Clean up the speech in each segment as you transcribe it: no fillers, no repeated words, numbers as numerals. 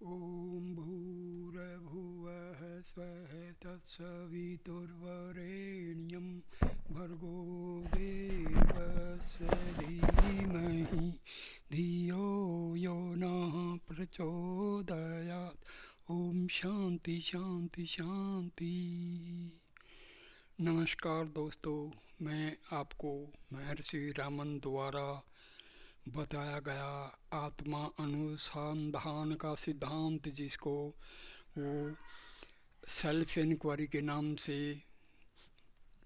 ॐ भूर्भुवः स्वः तत्सवितुर्वरेण्यं भर्गो देवस्य धीमहि धियो यो नः प्रचोदयात्। ओम शांति शांति शांति। नमस्कार दोस्तों, मैं आपको महर्षि रामन द्वारा बताया गया आत्मा अनुसंधान का सिद्धांत, जिसको वो सेल्फ इंक्वायरी के नाम से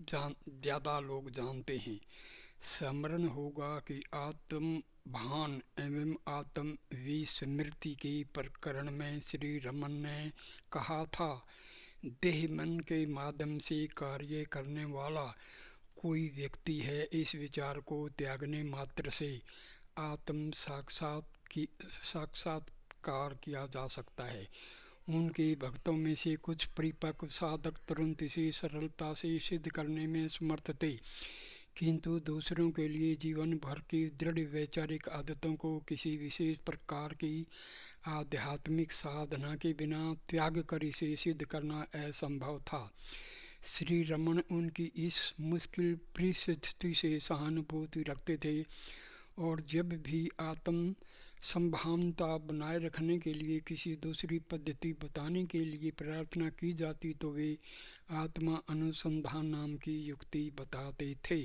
ज़्यादा लोग जानते हैं। स्मरण होगा कि आत्म भान एवं आत्म विस्मृति के प्रकरण में श्री रमन ने कहा था, देह मन के माध्यम से कार्य करने वाला कोई व्यक्ति है। इस विचार को त्यागने मात्र से आत्म साक्षात्कार किया जा सकता है। उनके भक्तों में से कुछ परिपक्व साधक तुरंत इसे सरलता से सिद्ध करने में समर्थ थे, किंतु दूसरों के लिए जीवन भर की दृढ़ वैचारिक आदतों को किसी विशेष प्रकार की आध्यात्मिक साधना के बिना त्याग कर इसे सिद्ध करना असंभव था। श्री रमन उनकी इस मुश्किल परिस्थिति से सहानुभूति रखते थे और जब भी आत्म संभावना बनाए रखने के लिए किसी दूसरी पद्धति बताने के लिए प्रार्थना की जाती तो वे आत्मा अनुसंधान नाम की युक्ति बताते थे।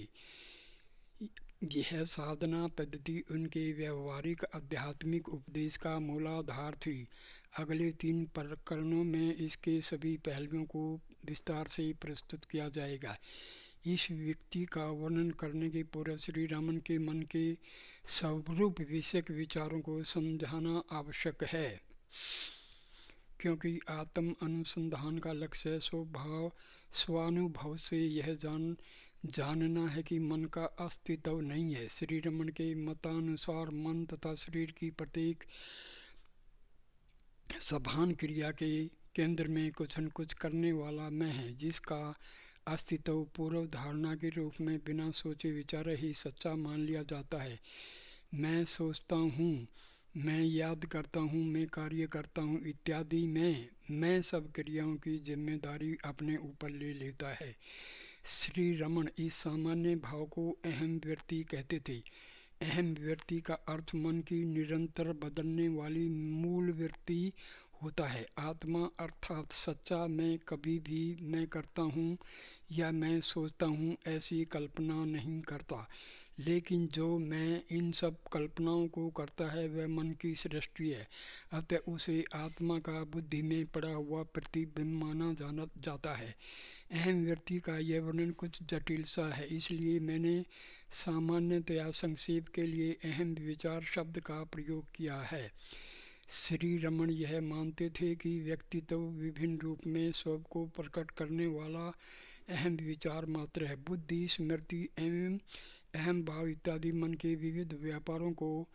यह साधना पद्धति उनके व्यवहारिक आध्यात्मिक उपदेश का मूलाधार थी। अगले 3 प्रकरणों में इसके सभी पहलुओं को विस्तार से प्रस्तुत किया जाएगा। इस व्यक्ति का वर्णन करने के पूर्व श्री रामन के मन के स्वरूप विषयक विचारों को समझाना आवश्यक है, क्योंकि आत्म अनुसंधान का लक्ष्य स्वानुभव से यह जानना है कि मन का अस्तित्व नहीं है। श्री रमन के मतानुसार मन तथा शरीर की प्रत्येक सभान क्रिया के केंद्र में कुछ न कुछ करने वाला मैं है, जिसका अस्तित्व पूर्व धारणा के रूप में बिना सोचे विचारे ही सच्चा मान लिया जाता है। मैं सोचता हूँ, मैं याद करता हूँ, मैं कार्य करता हूँ इत्यादि मैं सब क्रियाओं की जिम्मेदारी अपने ऊपर ले लेता है। श्री रमन इस सामान्य भाव को अहम व्यक्ति कहते थे। अहम व्यक्ति का अर्थ मन की निरंतर बदलने वाली मूल व्यक्ति होता है। आत्मा अर्थात सच्चा मैं कभी भी मैं करता हूँ या मैं सोचता हूँ ऐसी कल्पना नहीं करता, लेकिन जो मैं इन सब कल्पनाओं को करता है वह मन की सृष्टि है। अतः उसे आत्मा का बुद्धि में पड़ा हुआ प्रतिबिंब माना जाता है। अहम व्यक्ति का यह वर्णन कुछ जटिल सा है, इसलिए मैंने सामान्यतया संक्षेप के लिए अहम विचार शब्द का प्रयोग किया है। श्री रमन यह मानते थे कि व्यक्तित्व विभिन्न रूप में स्व को प्रकट करने वाला अहम विचार मात्र है। बुद्धि, स्मृति एवं अहम भाव इत्यादि मन के विविध व्यापारों को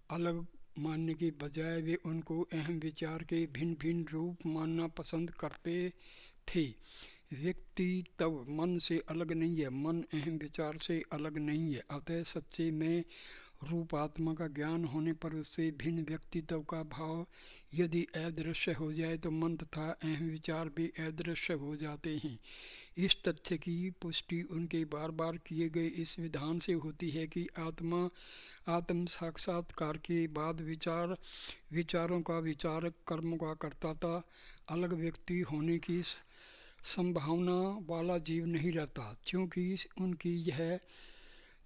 अलग मानने के बजाय वे उनको अहम विचार के भिन्न भिन्न रूप मानना पसंद करते थे। व्यक्तित्व मन से अलग नहीं है, मन अहम विचार से अलग नहीं है। अतः सच्चे में रूप आत्मा का ज्ञान होने पर उससे भिन्न व्यक्तित्व का भाव यदि अदृश्य हो जाए तो मन तथा अहम विचार भी अदृश्य हो जाते हैं। इस तथ्य की पुष्टि उनके बार बार किए गए इस विधान से होती है कि आत्म साक्षात्कार के बाद विचारों का विचारक, कर्म का करता था अलग व्यक्ति होने की संभावना वाला जीव नहीं रहता, क्योंकि उनकी यह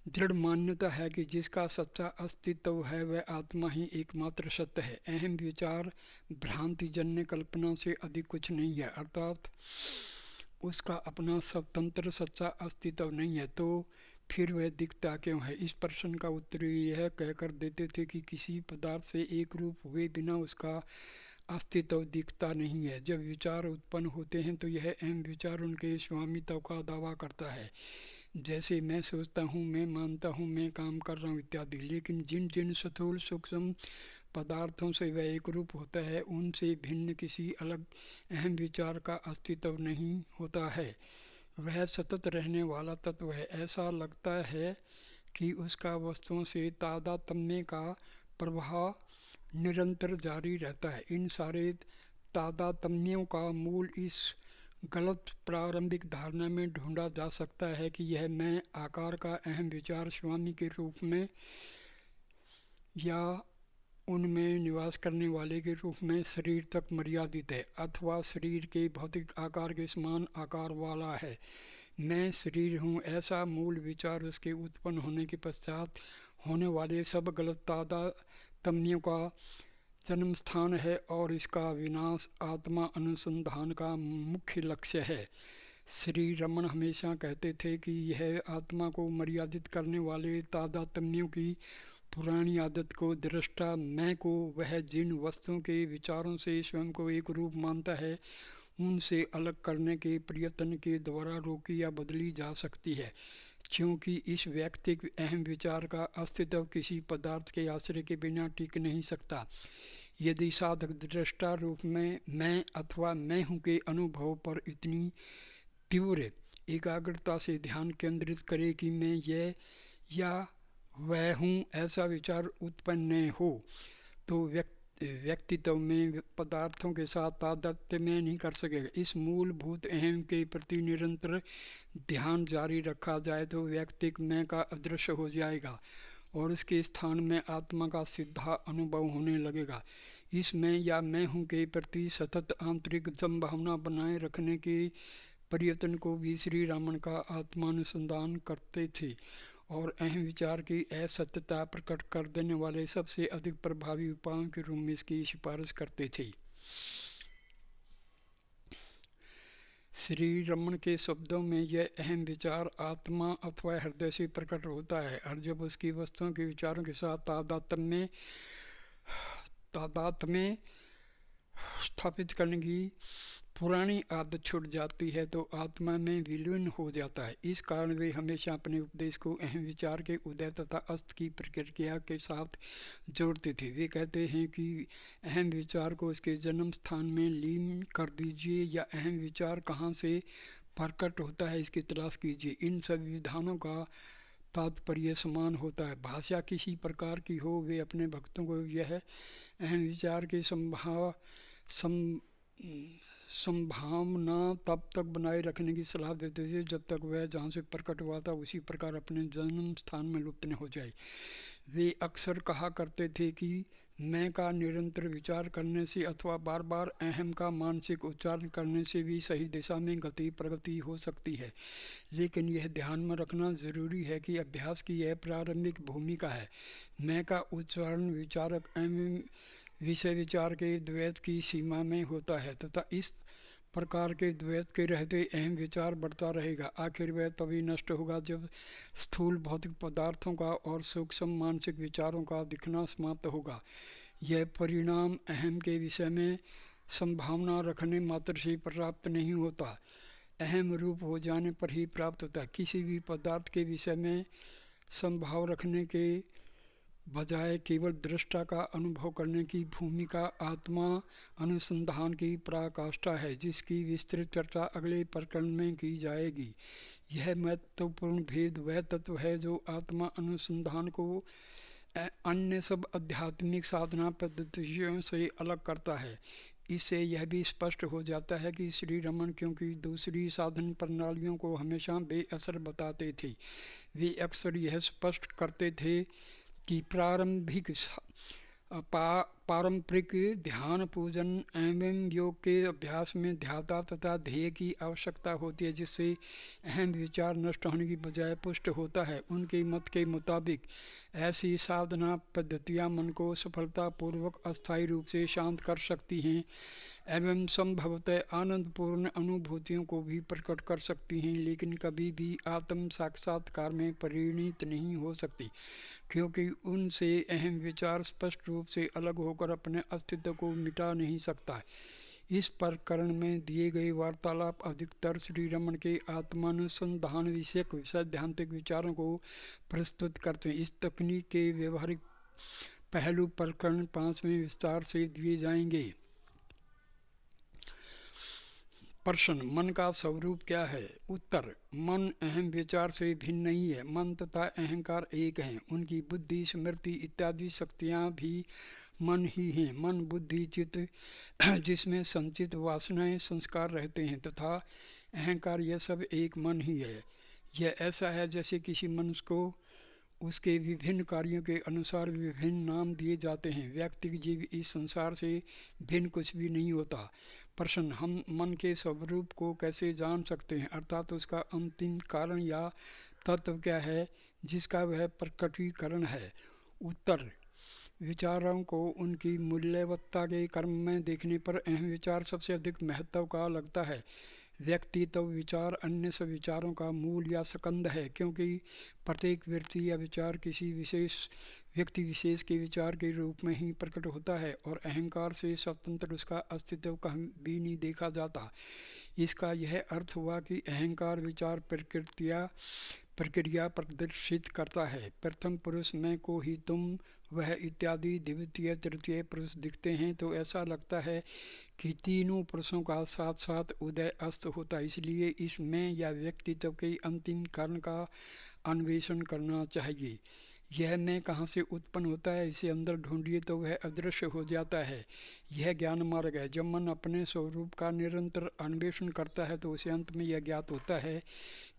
दृढ़ मान्यता है कि जिसका सच्चा अस्तित्व है वह आत्मा ही एकमात्र सत्य है। अहम विचार भ्रांतिजन्य कल्पना से अधिक कुछ नहीं है, अर्थात उसका अपना स्वतंत्र सच्चा अस्तित्व नहीं है। तो फिर वह दिखता क्यों है? इस प्रश्न का उत्तर यह कहकर देते थे कि किसी पदार्थ से एक रूप हुए बिना उसका अस्तित्व दिखता नहीं है। जब विचार उत्पन्न होते हैं तो यह अहम विचार उनके स्वामित्व का दावा करता है, जैसे मैं सोचता हूँ, मैं मानता हूँ, मैं काम कर रहा हूँ इत्यादि। लेकिन जिन जिन स्थूल सूक्ष्म पदार्थों से वह एक रूप होता है, उनसे भिन्न किसी अलग अहम विचार का अस्तित्व नहीं होता है। वह सतत रहने वाला तत्व है। ऐसा लगता है कि उसका वस्तुओं से तादात्म्य का प्रभाव निरंतर जारी रहता है। इन सारे तादात्म्यों का मूल इस गलत प्रारंभिक धारणा में ढूंढा जा सकता है कि यह मैं आकार का अहम विचार स्वामी के रूप में या उनमें निवास करने वाले के रूप में शरीर तक मर्यादित है, अथवा शरीर के भौतिक आकार के समान आकार वाला है। मैं शरीर हूँ ऐसा मूल विचार उसके उत्पन्न होने के पश्चात होने वाले सब गलत तादात्म्यों का जन्म स्थान है और इसका विनाश आत्मा अनुसंधान का मुख्य लक्ष्य है। श्री रमन हमेशा कहते थे कि यह आत्मा को मर्यादित करने वाले तादात्म्यों की पुरानी आदत को, दृष्टा मैं को, वह जिन वस्तुओं के विचारों से स्वयं को एक रूप मानता है उनसे अलग करने के प्रयत्न के द्वारा रोकी या बदली जा सकती है, क्योंकि इस व्यक्तिक अहम विचार का अस्तित्व किसी पदार्थ के आश्रय के बिना टिक नहीं सकता। यदि साधक दृष्टा रूप में मैं अथवा मैं हूँ के अनुभव पर इतनी तीव्र एकाग्रता से ध्यान केंद्रित करे कि मैं यह या वह हूँ ऐसा विचार उत्पन्न न हो, तो व्यक्तित्व में पदार्थों के साथ तादात्म्य में नहीं कर सकेगा। इस मूलभूत अहम के प्रति निरंतर ध्यान जारी रखा जाए तो व्यक्तिक मैं का अदृश्य हो जाएगा और उसके स्थान में आत्मा का सीधा अनुभव होने लगेगा। इस मैं या मैं हूँ के प्रति सतत आंतरिक संभावना बनाए रखने के प्रयत्न को भी श्री रामन का आत्मानुसंधान करते थे और अहम विचार की असत्यता प्रकट कर देने वाले सबसे अधिक प्रभावी उपायों के रूप में इसकी सिफारिश करते थे। श्री रमन के शब्दों में यह अहम विचार आत्मा अथवा हृदय से प्रकट होता है और जब उसकी वस्तुओं के विचारों के साथ तादात्म्य स्थापित करने की पुरानी आदत छूट जाती है तो आत्मा में विलीन हो जाता है। इस कारण वे हमेशा अपने उपदेश को अहम विचार के उदय तथा अस्त की प्रक्रिया के साथ जोड़ते थे। वे कहते हैं कि अहम विचार को उसके जन्म स्थान में लीन कर दीजिए या अहम विचार कहाँ से प्रकट होता है इसकी तलाश कीजिए। इन सभी विधानों का तात्पर्य समान होता है। भाषा किसी प्रकार की हो, वे अपने भक्तों को यह अहम विचार की संभावना तब तक बनाए रखने की सलाह देते थे जब तक वह जहाँ से प्रकट हुआ था उसी प्रकार अपने जन्म स्थान में लुप्त न हो जाए। वे अक्सर कहा करते थे कि मैं का निरंतर विचार करने से अथवा बार बार अहम का मानसिक उच्चारण करने से भी सही दिशा में प्रगति हो सकती है, लेकिन यह ध्यान में रखना जरूरी है कि अभ्यास की यह प्रारंभिक भूमिका है। मैं का उच्चारण विचारक एवं विषय विचार के द्वैत की सीमा में होता है तथा इस प्रकार के द्वैत के रहते अहम विचार बढ़ता रहेगा। आखिर वह तभी नष्ट होगा जब स्थूल भौतिक पदार्थों का और सूक्ष्म मानसिक विचारों का दिखना समाप्त होगा। यह परिणाम अहम के विषय में संभावना रखने मात्र से प्राप्त नहीं होता, अहम रूप हो जाने पर ही प्राप्त होता है। किसी भी पदार्थ के विषय में संभाव रखने के बजाय केवल दृष्टा का अनुभव करने की भूमिका आत्मा अनुसंधान की पराकाष्ठा है, जिसकी विस्तृत चर्चा अगले प्रकरण में की जाएगी। यह महत्वपूर्ण भेद वह तत्व है जो आत्मा अनुसंधान को अन्य सब आध्यात्मिक साधना पद्धतियों से अलग करता है। इससे यह भी स्पष्ट हो जाता है कि श्री रमन क्योंकि दूसरी साधन प्रणालियों को हमेशा बेअसर बताते थे, वे अक्सर यह स्पष्ट करते थे कि पारंपरिक ध्यान पूजन एवं योग के अभ्यास में ध्याता तथा ध्येय की आवश्यकता होती है, जिससे अहम विचार नष्ट होने की बजाय पुष्ट होता है। उनके मत के मुताबिक ऐसी साधना पद्धतियाँ मन को सफलतापूर्वक अस्थायी रूप से शांत कर सकती हैं एवं संभवतः आनंदपूर्ण अनुभूतियों को भी प्रकट कर सकती हैं, लेकिन कभी भी आत्म साक्षात्कार में परिणित नहीं हो सकती, क्योंकि उनसे अहम विचार स्पष्ट रूप से अलग होकर अपने अस्तित्व को मिटा नहीं सकता। इस प्रकरण में दिए गए वार्तालाप अधिकतर श्री रमन के आत्मानुसंधान विषयक सैद्धांतिक विचारों को प्रस्तुत करते हैं। इस तकनीक के व्यवहारिक पहलू प्रकरण 5 में विस्तार से दिए जाएंगे। प्रश्न, मन का स्वरूप क्या है? उत्तर, मन अहम विचार से भिन्न नहीं है। मन तथा अहंकार एक हैं। उनकी बुद्धि, स्मृति इत्यादि शक्तियाँ भी मन ही हैं। मन बुद्धि चित्त जिसमें संचित वासनाएं संस्कार रहते हैं तथा अहंकार, यह सब एक मन ही है। यह ऐसा है जैसे किसी मनुष्य को उसके विभिन्न कार्यों के अनुसार विभिन्न नाम दिए जाते हैं। व्यक्ति जीव इस संसार से भिन्न कुछ भी नहीं होता। प्रश्न, हम मन के स्वरूप को कैसे जान सकते हैं, अर्थात उसका अंतिम कारण या तत्व क्या है जिसका वह प्रकटीकरण है? उत्तर, विचारों को उनकी मूल्यवत्ता के कर्म में देखने पर अहम विचार सबसे अधिक महत्व का लगता है। व्यक्ति तो विचार अन्य सब विचारों का मूल या स्कंद है, क्योंकि प्रत्येक वृत्ति या विचार किसी विशेष व्यक्ति विशेष के विचार के रूप में ही प्रकट होता है और अहंकार से स्वतंत्र उसका अस्तित्व कहीं भी नहीं देखा जाता। इसका यह अर्थ हुआ कि अहंकार विचार प्रक्रिया प्रदर्शित करता है। प्रथम पुरुष मैं को ही तुम वह इत्यादि द्वितीय तृतीय पुरुष दिखते हैं तो ऐसा लगता है कि तीनों पुरुषों का साथ साथ उदय अस्त होता है। इसलिए इस मैं या व्यक्तित्व के अंतिम कारण का अन्वेषण करना चाहिए। यह मैं कहाँ से उत्पन्न होता है, इसे अंदर ढूंढिए तो वह अदृश्य हो जाता है। यह ज्ञान मार्ग है। जब मन अपने स्वरूप का निरंतर अन्वेषण करता है तो उसे अंत में यह ज्ञात होता है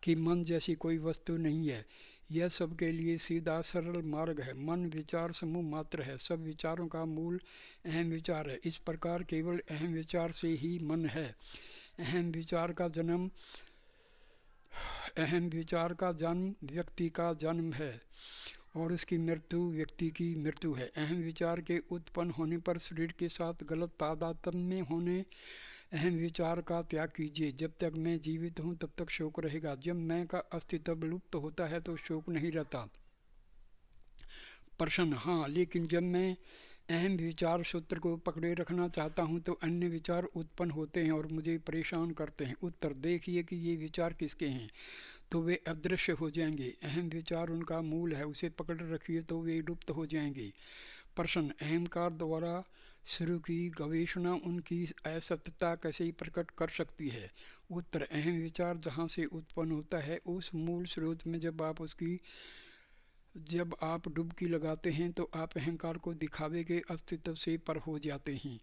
कि मन जैसी कोई वस्तु नहीं है। यह सबके लिए सीधा सरल मार्ग है। मन विचार समूह मात्र है। सब विचारों का मूल अहम विचार है। इस प्रकार केवल अहम विचार से ही मन है। अहम विचार का जन्म व्यक्ति का जन्म है और उसकी मृत्यु व्यक्ति की मृत्यु है। अहम विचार के उत्पन्न होने पर शरीर के साथ गलत तादात्म्य होने अहम विचार का त्याग कीजिए। जब तक मैं जीवित हूँ तब तक शोक रहेगा। जब मैं का अस्तित्व लुप्त होता है तो शोक नहीं रहता। प्रश्न, हाँ, लेकिन जब मैं अहम विचार सूत्र को पकड़े रखना चाहता हूँ तो अन्य विचार उत्पन्न होते हैं और मुझे परेशान करते हैं। उत्तर, देखिए कि ये विचार किसके हैं तो वे अदृश्य हो जाएंगे। अहम विचार उनका मूल है, उसे पकड़ रखिए तो वे लुप्त हो जाएंगे। प्रश्न, अहंकार द्वारा शुरू की गवेषणा उनकी असत्यता कैसे प्रकट कर सकती है? उत्तर, अहम विचार जहाँ से उत्पन्न होता है उस मूल स्रोत में जब आप डुबकी लगाते हैं तो आप अहंकार को दिखावे के अस्तित्व से पर हो जाते हैं।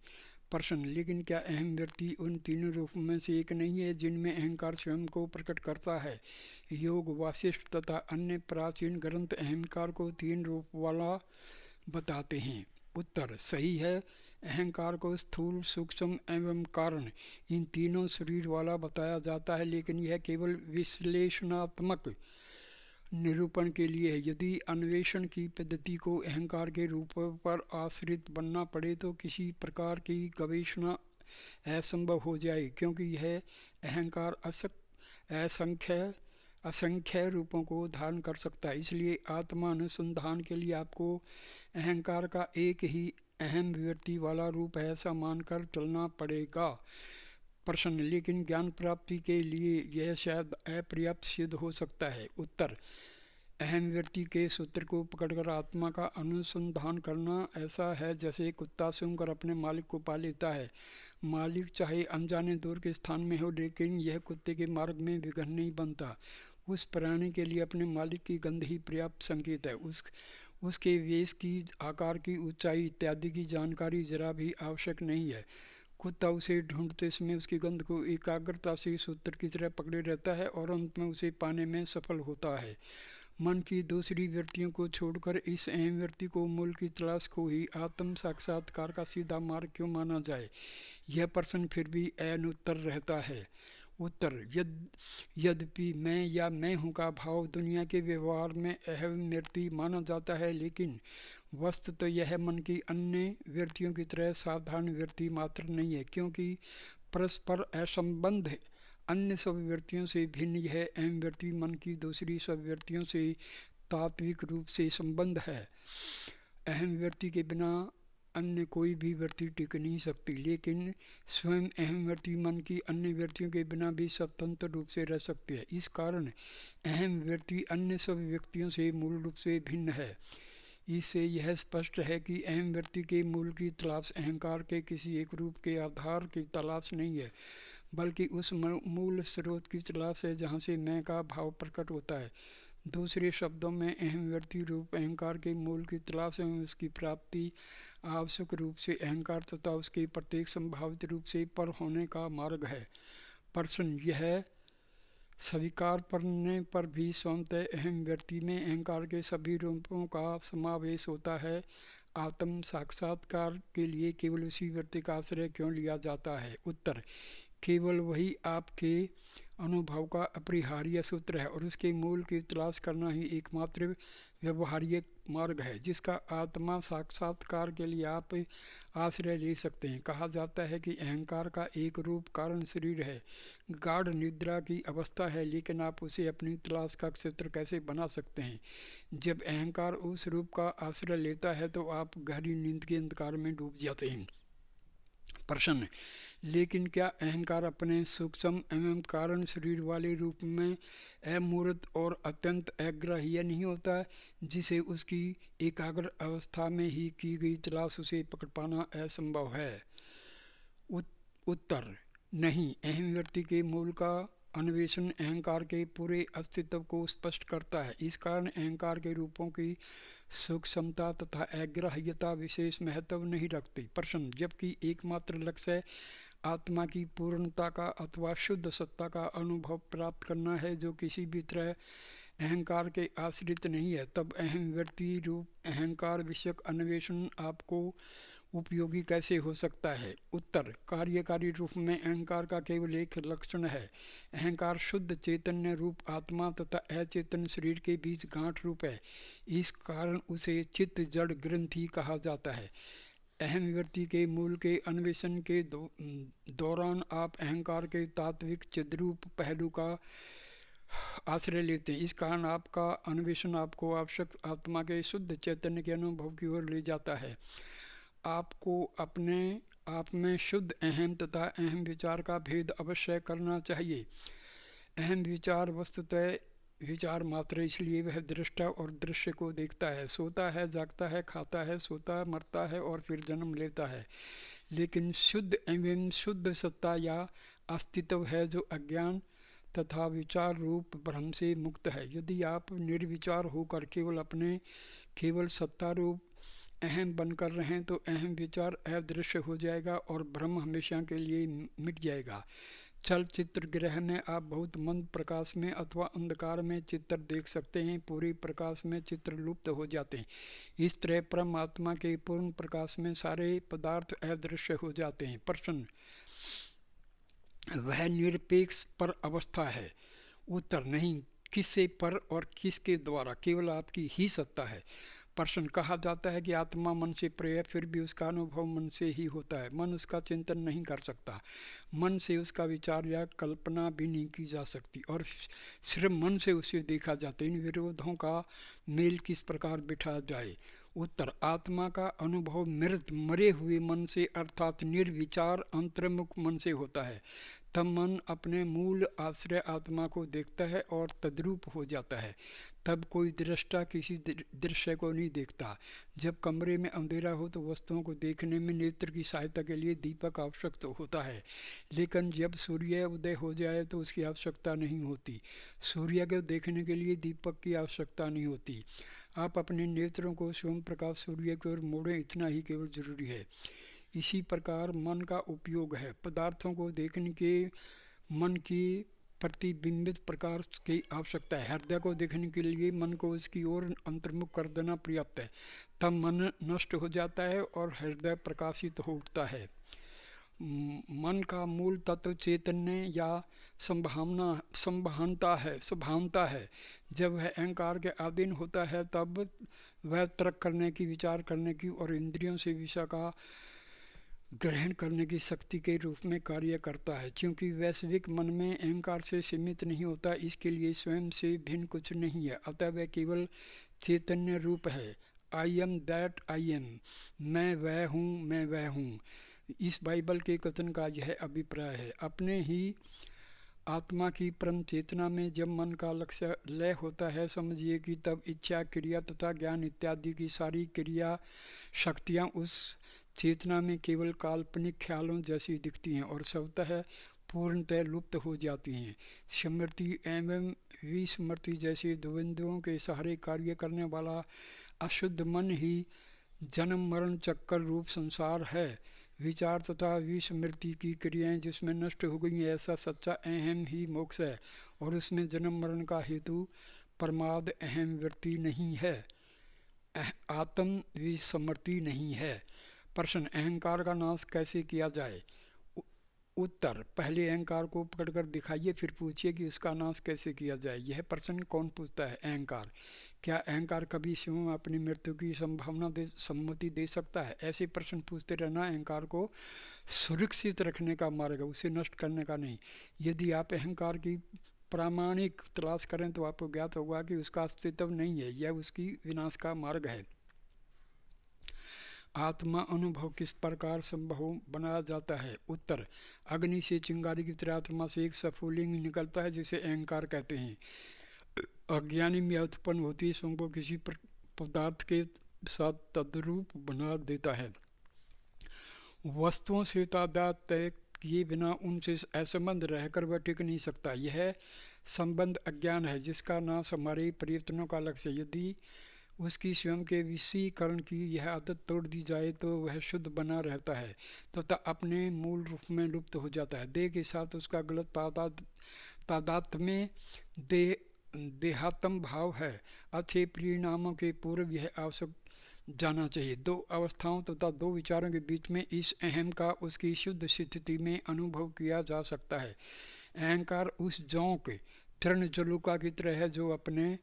प्रश्न, लेकिन क्या अहम व्यक्ति उन तीनों रूपों में से एक नहीं है जिनमें अहंकार स्वयं को प्रकट करता है? योग, वासिष्ठ तथा अन्य प्राचीन ग्रंथ अहंकार को तीन रूप वाला बताते हैं। उत्तर, सही है। अहंकार को स्थूल, सूक्ष्म एवं कारण, इन तीनों शरीर वाला बताया जाता है, लेकिन यह केवल विश्लेषणात्मक निरूपण के लिए है। यदि अन्वेषण की पद्धति को अहंकार के रूप पर आश्रित बनना पड़े तो किसी प्रकार की गवेषणा असंभव हो जाए, क्योंकि यह अहंकार असंख्य रूपों को धारण कर सकता है। इसलिए आत्मा अनुसंधान के लिए आपको अहंकार का एक ही अहम विवृत्ति वाला रूप है ऐसा मानकर चलना पड़ेगा। प्रश्न, लेकिन ज्ञान प्राप्ति के लिए यह शायद अपर्याप्त सिद्ध हो सकता है। उत्तर, अहम व्यक्ति के सूत्र को पकड़कर आत्मा का अनुसंधान करना ऐसा है जैसे कुत्ता सूंघकर अपने मालिक को पा लेता है। मालिक चाहे अनजाने दूर के स्थान में हो, लेकिन यह कुत्ते के मार्ग में विघ्न नहीं बनता। उस प्राणी के लिए अपने मालिक की गंध ही पर्याप्त संकेत है। उसके वेश की, आकार की, ऊंचाई इत्यादि की जानकारी जरा भी आवश्यक नहीं है। कुत्ता उसे ढूंढते समय उसकी गंध को एकाग्रता से सूत्र की तरह पकड़े रहता है और अंत में उसे पाने में सफल होता है। मन की दूसरी वृत्तियों को छोड़कर इस अहम वृत्ति को मूल की तलाश को ही आत्म साक्षात्कार का सीधा मार्ग क्यों माना जाए? यह प्रश्न फिर भी अनुत्तर रहता है। उत्तर, यद्यपि मैं या मैं हूँ का भाव दुनिया के व्यवहार में अहम वृत्ति माना जाता है, लेकिन वस्तु तो यह मन की अन्य वृत्तियों की तरह साधारण वृत्ति मात्र नहीं है, क्योंकि परस्पर असंबंध अन्य सब वृत्तियों से भिन्न यह अहम वृत्ति मन की दूसरी सब वृत्तियों से तात्विक रूप से संबंध है। अहम वृत्ति के बिना अन्य कोई भी वृत्ति टिक नहीं सकती, लेकिन स्वयं अहम वृत्ति मन की अन्य वृत्तियों के बिना भी स्वतंत्र रूप से रह सकती है। इस कारण अहम वृत्ति अन्य सब व्यक्तियों से मूल रूप से भिन्न है। इससे यह स्पष्ट है कि अहम वृत्ति के मूल की तलाश अहंकार के किसी एक रूप के आधार की तलाश नहीं है, बल्कि उस मूल स्रोत की तलाश है जहाँ से मैं का भाव प्रकट होता है। दूसरे शब्दों में अहम वृत्ति रूप अहंकार के मूल की तलाश एवं उसकी प्राप्ति आवश्यक रूप से अहंकार तथा उसके प्रत्येक संभावित रूप से पर होने का मार्ग है। प्रश्न यह स्वीकार करने पर भी स्वतः अहम व्यक्ति में अहंकार के सभी रूपों का समावेश होता है। आत्म साक्षात्कार के लिए केवल उसी व्यक्ति का आश्रय क्यों लिया जाता है? उत्तर, केवल वही आपके अनुभव का अपरिहार्य सूत्र है और उसके मूल की तलाश करना ही एकमात्र व्यवहार्य मार्ग है जिसका आत्मा साक्षात्कार के लिए आप आश्रय ले सकते हैं। कहा जाता है कि अहंकार का एक रूप कारण शरीर है, गाढ़ निद्रा की अवस्था है, लेकिन आप उसे अपनी तलाश का क्षेत्र कैसे बना सकते हैं? जब अहंकार उस रूप का आश्रय लेता है तो आप गहरी नींद के अंधकार में डूब जाते हैं। प्रश्न, लेकिन क्या अहंकार अपने सूक्ष्म एवं कारण शरीर वाले रूप में अमूर्त और अत्यंत अग्राह्य नहीं होता, जिसे उसकी एकाग्र अवस्था में ही की गई तलाश उसे पकड़ पाना असंभव है? उत्तर, नहीं। अहम व्यक्ति के मूल का अन्वेषण अहंकार के पूरे अस्तित्व को स्पष्ट करता है। इस कारण अहंकार के रूपों की सूक्ष्मता तथा अग्राह्यता विशेष महत्व नहीं रखती। प्रश्न, जबकि एकमात्र लक्ष्य आत्मा की पूर्णता का अथवा शुद्ध सत्ता का अनुभव प्राप्त करना है जो किसी भी तरह अहंकार के आश्रित नहीं है, तब अहम व्यक्ति रूप अहंकार विषयक अन्वेषण आपको उपयोगी कैसे हो सकता है? उत्तर, कार्यकारी रूप में अहंकार का केवल एक लक्षण है। अहंकार शुद्ध चैतन्य रूप आत्मा तथा अचेतन शरीर के बीच गांठ रूप है। इस कारण उसे चित्त जड़ ग्रंथि कहा जाता है। अहम व्यक्ति के मूल के अन्वेषण के दौरान आप अहंकार के तात्विक चिद्रूप पहलू का आश्रय लेते हैं। इस कारण आपका अन्वेषण आपको आवश्यक आत्मा के शुद्ध चैतन्य के अनुभव की ओर ले जाता है। आपको अपने आप में शुद्ध अहम तथा अहम विचार का भेद अवश्य करना चाहिए। अहम विचार वस्तुतः विचार मात्र, इसलिए वह दृष्टा और दृश्य को देखता है, सोता है, जागता है, खाता है, सोता, मरता है और फिर जन्म लेता है। लेकिन शुद्ध एवं शुद्ध सत्ता या अस्तित्व है जो अज्ञान तथा विचार रूप भ्रम से मुक्त है। यदि आप निर्विचार होकर केवल सत्ता रूप अहम बनकर रहें तो अहम विचार अदृश्य हो जाएगा और भ्रम हमेशा के लिए मिट जाएगा। चलचित्र गृह में आप बहुत मंद प्रकाश में अथवा अंधकार में चित्र देख सकते हैं, पूरे प्रकाश में चित्र लुप्त हो जाते हैं। इस तरह परमात्मा के पूर्ण प्रकाश में सारे पदार्थ अदृश्य हो जाते हैं। प्रश्न, वह निरपेक्ष पर अवस्था है? उत्तर, नहीं। किससे पर और किसके द्वारा? केवल आपकी ही सत्ता है। प्रश्न, कहा जाता है कि आत्मा मन से परे है, फिर भी उसका अनुभव मन से ही होता है। मन उसका चिंतन नहीं कर सकता, मन से उसका विचार या कल्पना भी नहीं की जा सकती और सिर्फ मन से उसे देखा जाता है। इन विरोधों का मेल किस प्रकार बिठा जाए? उत्तर, आत्मा का अनुभव मृत मरे हुए मन से अर्थात निर्विचार अंतर्मुख मन से होता है। तब मन अपने मूल आश्रय आत्मा को देखता है और तद्रूप हो जाता है। तब कोई दृष्टा किसी दृश्य को नहीं देखता। जब कमरे में अंधेरा हो तो वस्तुओं को देखने में नेत्र की सहायता के लिए दीपक आवश्यक तो होता है, लेकिन जब सूर्य उदय हो जाए तो उसकी आवश्यकता नहीं होती। सूर्य को देखने के लिए दीपक की आवश्यकता नहीं होती। आप अपने नेत्रों को स्वयं प्रकाश सूर्य की ओर मोड़ें, इतना ही केवल जरूरी है। इसी प्रकार मन का उपयोग है। पदार्थों को देखने के मन की प्रतिबिंबित प्रकाश की आवश्यकता है। हृदय को देखने के लिए मन को उसकी ओर अंतर्मुख कर देना पर्याप्त है। तब मन नष्ट हो जाता है और हृदय प्रकाशित हो उठता है। मन का मूल तत्व चैतन्य या संभावनता है। जब वह अहंकार के अधीन होता है तब वह तर्क करने की, विचार करने की और इंद्रियों से विषय का ग्रहण करने की शक्ति के रूप में कार्य करता है। क्योंकि वैश्विक मन में अहंकार से सीमित नहीं होता, इसके लिए स्वयं से भिन्न कुछ नहीं है, अतः वह केवल चैतन्य रूप है। I am that I am, मैं वह हूँ, मैं वह हूँ। इस बाइबल के कथन का यह अभिप्राय है। अपने ही आत्मा की परम चेतना में जब मन का लक्ष्य लय होता है, समझिए कि तब इच्छा, क्रिया तथा ज्ञान इत्यादि की सारी क्रिया शक्तियाँ उस चेतना में केवल काल्पनिक ख्यालों जैसी दिखती हैं और स्वतः पूर्णतः लुप्त हो जाती हैं। स्मृति एवं विस्मृति जैसे द्वंद्वों के सहारे कार्य करने वाला अशुद्ध मन ही जन्म मरण चक्कर रूप संसार है। विचार तथा विस्मृति की क्रियाएं जिसमें नष्ट हो गई हैं, ऐसा सच्चा अहम ही मोक्ष है, और उसमें जन्म मरण का हेतु प्रमाद अहम वृत्ति नहीं है, आत्म विस्मृति नहीं है। प्रश्न, अहंकार का नाश कैसे किया जाए? उत्तर, पहले अहंकार को पकड़कर दिखाइए, फिर पूछिए कि उसका नाश कैसे किया जाए। यह प्रश्न कौन पूछता है? अहंकार। क्या अहंकार कभी स्वयं अपनी मृत्यु की सम्मति दे सकता है? ऐसे प्रश्न पूछते रहना अहंकार को सुरक्षित रखने का मार्ग है, उसे नष्ट करने का नहीं। यदि आप अहंकार की प्रामाणिक तलाश करें तो आपको ज्ञात होगा कि उसका अस्तित्व नहीं है, यह उसकी विनाश का मार्ग है। आत्मा अनुभव किस प्रकार संभव बनाया जाता है? उत्तर, अग्नि से चिंगारी की तरह आत्मा से एक स्फुलिंग निकलता है जिसे अहंकार कहते हैं। अज्ञानी में उत्पन्न होती स्वयं को किसी पदार्थ के साथ तद्रूप बना देता है। वस्तुओं से तादाद तय किए बिना उनसे असंबंध रहकर वह टिक नहीं सकता। यह संबंध अज्ञान है जिसका नाश हमारे प्रयत्नों का लक्ष्य है। यदि उसकी स्वयं के विषयीकरण की यह आदत तोड़ दी जाए तो वह शुद्ध बना रहता है तथा अपने मूल रूप में लुप्त हो जाता है। देह के साथ उसका गलत तादात्म्य में देहात्म भाव है। अच्छे परिणामों के पूर्व यह आवश्यक जाना चाहिए। दो अवस्थाओं तथा दो विचारों के बीच में इस अहम का उसकी शुद्ध स्थिति में अनुभव किया जा सकता है। अहंकार उस जोंक तृण जलुका की तरह है जो अपने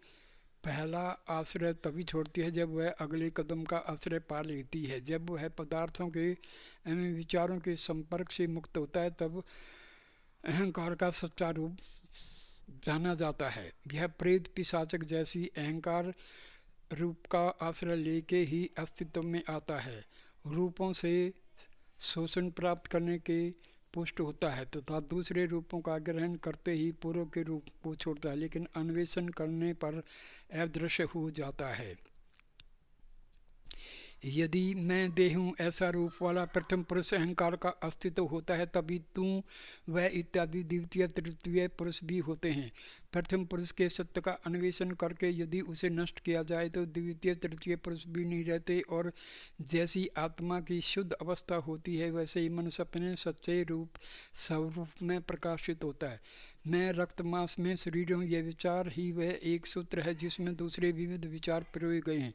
पहला आश्रय तभी छोड़ती है जब वह अगले कदम का आश्रय पा लेती है। जब वह पदार्थों के एवं विचारों के संपर्क से मुक्त होता है तब अहंकार का सच्चा रूप जाना जाता है। यह प्रेत पिशाचक जैसी अहंकार रूप का आश्रय लेके ही अस्तित्व में आता है। रूपों से शोषण प्राप्त करने के पुष्ट होता है तथा दूसरे रूपों का ग्रहण करते ही पूर्व के रूप को छोड़ता है, लेकिन अन्वेषण करने पर अदृश्य हो जाता है। यदि मैं देह हूँ ऐसा रूप वाला प्रथम पुरुष अहंकार का अस्तित्व होता है, तभी तू वह इत्यादि द्वितीय तृतीय पुरुष भी होते हैं। प्रथम पुरुष के सत्य का अन्वेषण करके यदि उसे नष्ट किया जाए तो द्वितीय तृतीय पुरुष भी नहीं रहते, और जैसी आत्मा की शुद्ध अवस्था होती है वैसे ही मनुष्य अपने सच्चे रूप स्वरूप में प्रकाशित होता है। मैं रक्त मांस में शरीर हूँ, यह विचार ही वह एक सूत्र है जिसमें दूसरे विविध विचार पिरोए गए हैं।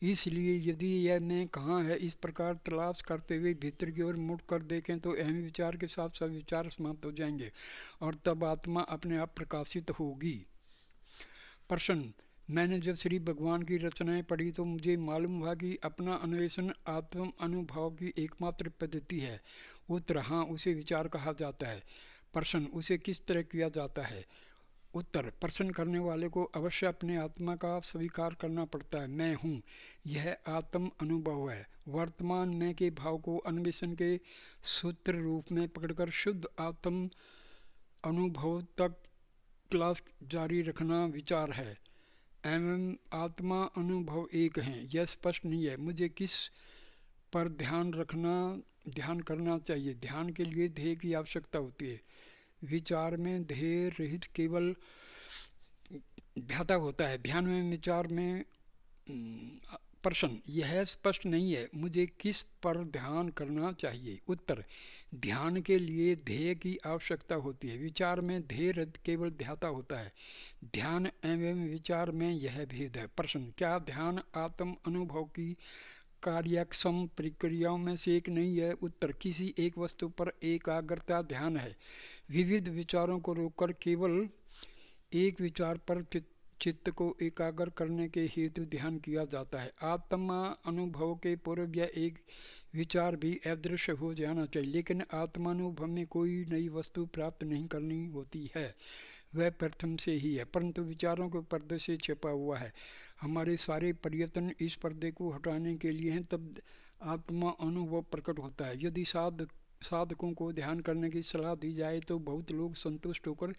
इसलिए यदि यह मैं कहाँ है इस प्रकार तलाश करते हुए भीतर की ओर मुड़ कर देखें तो अहम विचार के साथ सब विचार समाप्त हो जाएंगे और तब आत्मा अपने आप प्रकाशित होगी। प्रश्न, मैंने जब श्री भगवान की रचनाएं पढ़ी तो मुझे मालूम हुआ कि अपना अन्वेषण आत्म अनुभव की एकमात्र पद्धति है। उत्तर, हाँ, उसे विचार कहा जाता है। प्रश्न, उसे किस तरह किया जाता है? उत्तर, प्रश्न करने वाले को अवश्य अपने आत्मा का स्वीकार करना पड़ता है। मैं हूँ, यह आत्म अनुभव है। वर्तमान मैं के भाव को अन्वेषण के सूत्र रूप में पकड़कर शुद्ध आत्म अनुभव तक क्लास जारी रखना विचार है। एवं आत्मा अनुभव एक हैं, यह स्पष्ट नहीं है। मुझे किस पर ध्यान करना चाहिए? ध्यान के लिए ध्येय की आवश्यकता होती है। विचार में ध्येय रहित केवल ध्याता होता है, ध्यान में विचार में। प्रश्न, यह स्पष्ट नहीं है, मुझे किस पर ध्यान करना चाहिए? उत्तर, ध्यान के लिए ध्येय की आवश्यकता होती है। विचार में ध्येय रहित केवल ध्याता होता है। ध्यान एवं विचार में यह भेद है। प्रश्न, क्या ध्यान आत्म अनुभव की कार्यक्षम प्रक्रियाओं में से एक नहीं है? उत्तर, किसी एक वस्तु पर एकाग्रता ध्यान है। विविध विचारों को रोककर केवल एक विचार पर चित्त को एकाग्र करने के हेतु ध्यान किया जाता है। आत्मा अनुभव के पूर्व यह एक विचार भी अदृश्य हो जाना चाहिए, लेकिन आत्मानुभव में कोई नई वस्तु प्राप्त नहीं करनी होती है, वह प्रथम से ही है, परंतु विचारों के पर्दे से छिपा हुआ है। हमारे सारे प्रयत्न इस पर्दे को हटाने के लिए हैं, तब आत्मा अनुभव प्रकट होता है। यदि साधकों को ध्यान करने की सलाह दी जाए तो बहुत लोग संतुष्ट होकर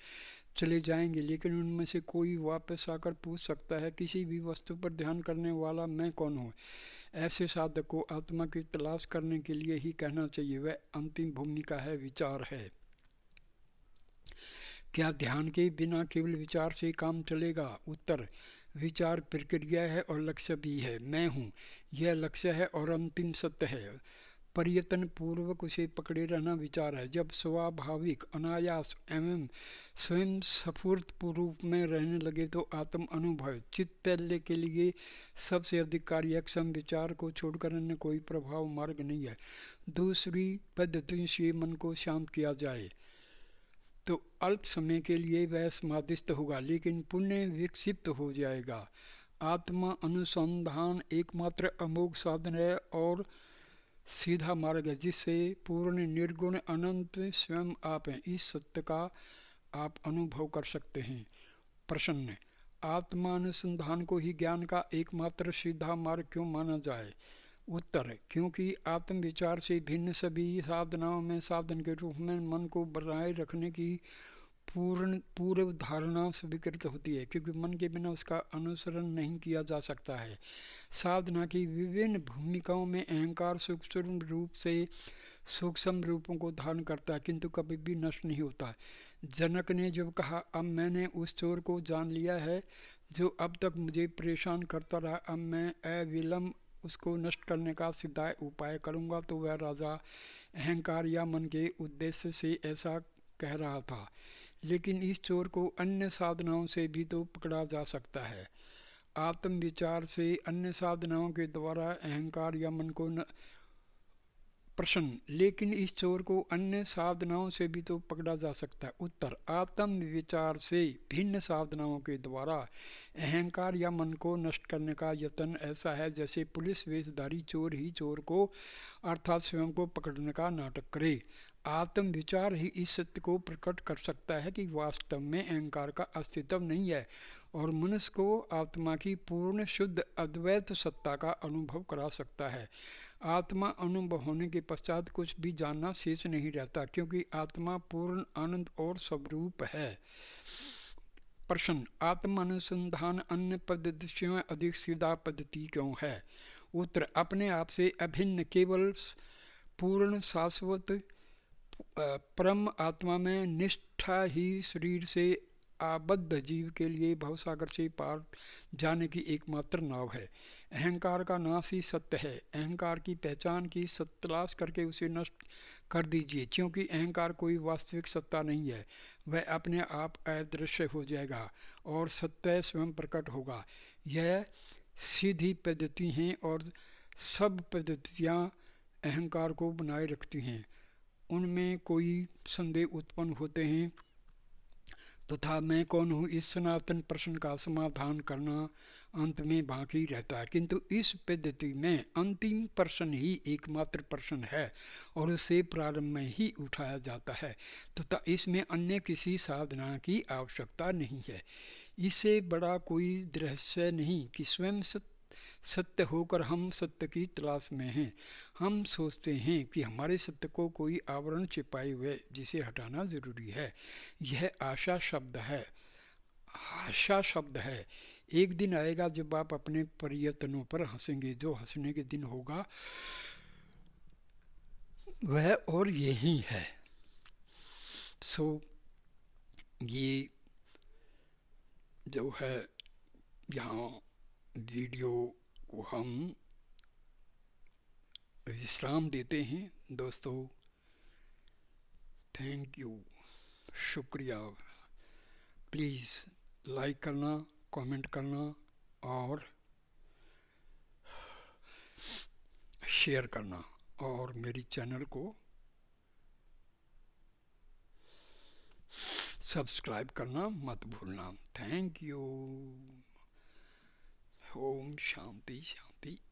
चले जाएंगे, लेकिन उनमें से कोई वापस आकर पूछ सकता है, किसी भी वस्तु पर ध्यान करने वाला मैं कौन हूँ? ऐसे साधक को आत्मा की तलाश करने के लिए ही कहना चाहिए, वह अंतिम भूमिका है, विचार है। क्या ध्यान के बिना केवल विचार से काम चलेगा? उत्तर, विचार प्रक्रिया है और लक्ष्य भी है। मैं हूँ, यह लक्ष्य है और अंतिम सत्य है। प्रयत्न पूर्वक उसे पकड़े रहना विचार है। जब स्वाभाविक, अनायास एवं स्वयं स्फूर्त रूप में रहने लगे तो आत्म अनुभव चित्त पहले के लिए सबसे अधिक कार्यक्षम। विचार को छोड़कर अन्य कोई प्रभाव मार्ग नहीं है। दूसरी पद्धति से मन को शांत किया जाए तो अल्प समय के लिए वह समाधिस्थ होगा, लेकिन पुण्य विकसित हो जाएगा। आत्मा अनुसंधान एकमात्र अमोघ साधन है और सीधा मार्ग है, जिससे पूर्ण निर्गुण अनंत स्वयं आप हैं। इस सत्य का आप अनुभव कर सकते हैं। प्रश्न: आत्मानुसंधान को ही ज्ञान का एकमात्र सीधा मार्ग क्यों माना जाए? उत्तर: क्योंकि आत्म विचार से भिन्न सभी साधनाओं में साधन के रूप में मन को बनाए रखने की पूर्व धारणा स्वीकृत होती है, क्योंकि मन के बिना उसका अनुसरण नहीं किया जा सकता है। साधना की विभिन्न भूमिकाओं में अहंकार सूक्ष्म रूपों को धारण करता है, किंतु कभी भी नष्ट नहीं होता। जनक ने जब कहा, अब मैंने उस चोर को जान लिया है जो अब तक मुझे परेशान करता रहा, अब मैं अविलंब उसको नष्ट करने का सीधा उपाय करूँगा, तो वह राजा अहंकार या मन के उद्देश्य से ऐसा कह रहा था। लेकिन इस चोर को अन्य साधनाओं से भी तो पकड़ा जा सकता है। आत्म विचार से अन्य साधनाओं के द्वारा अहंकार या मन को प्रश्न: लेकिन इस चोर को अन्य साधनाओं से भी तो पकड़ा जा सकता है। उत्तर: आत्म विचार से भिन्न साधनाओं के द्वारा अहंकार या मन को नष्ट करने का यत्न ऐसा है जैसे पुलिस वेशधारी चोर ही चोर को अर्थात स्वयं को पकड़ने का नाटक करे। आत्म विचार ही इस सत्य को प्रकट कर सकता है कि वास्तव में अहंकार का अस्तित्व नहीं है और मनुष्य को आत्मा की पूर्ण शुद्ध अद्वैत सत्ता का अनुभव करा सकता है। आत्मा अनुभव होने के पश्चात कुछ भी जानना शेष नहीं रहता, क्योंकि आत्मा पूर्ण आनंद और स्वरूप है। प्रश्न: आत्मानुसंधान अन्य पद्धतियों में अधिक सीधा पद्धति क्यों है? उत्तर: अपने आप से अभिन्न, केवल पूर्ण शाश्वत परम आत्मा में निष्ठा ही शरीर से आबद्ध जीव के लिए भवसागर से पार जाने की एकमात्र नाव है। अहंकार का नाश ही सत्य है। अहंकार की पहचान की तलाश करके उसे नष्ट कर दीजिए, क्योंकि अहंकार कोई वास्तविक सत्ता नहीं है। वह अपने आप अदृश्य हो जाएगा और सत्य स्वयं प्रकट होगा। यह सीधी पद्धति हैं और सब पद्धतियाँ अहंकार को बनाए रखती हैं। उनमें कोई संदेह उत्पन्न होते हैं तथा मैं कौन हूँ, इस सनातन प्रश्न का समाधान करना अंत में बाकी रहता है। किंतु इस पद्धति में अंतिम प्रश्न ही एकमात्र प्रश्न है और उसे प्रारंभ में ही उठाया जाता है तथा इसमें अन्य किसी साधना की आवश्यकता नहीं है। इससे बड़ा कोई रहस्य नहीं कि स्वयं सत्य होकर हम सत्य की तलाश में हैं। हम सोचते हैं कि हमारे सत्य को कोई आवरण छिपाए हुए जिसे हटाना जरूरी है। यह आशा शब्द है। आशा शब्द है। एक दिन आएगा जब आप अपने प्रयत्नों पर हंसेंगे। जो हंसने के दिन होगा वह और यही है। ये जो है यहाँ वीडियो को हम विश्राम देते हैं दोस्तों। थैंक यू, शुक्रिया। प्लीज़ लाइक करना, कमेंट करना और शेयर करना और मेरी चैनल को सब्सक्राइब करना मत भूलना। Thank you. ओम शांति शांति शांति।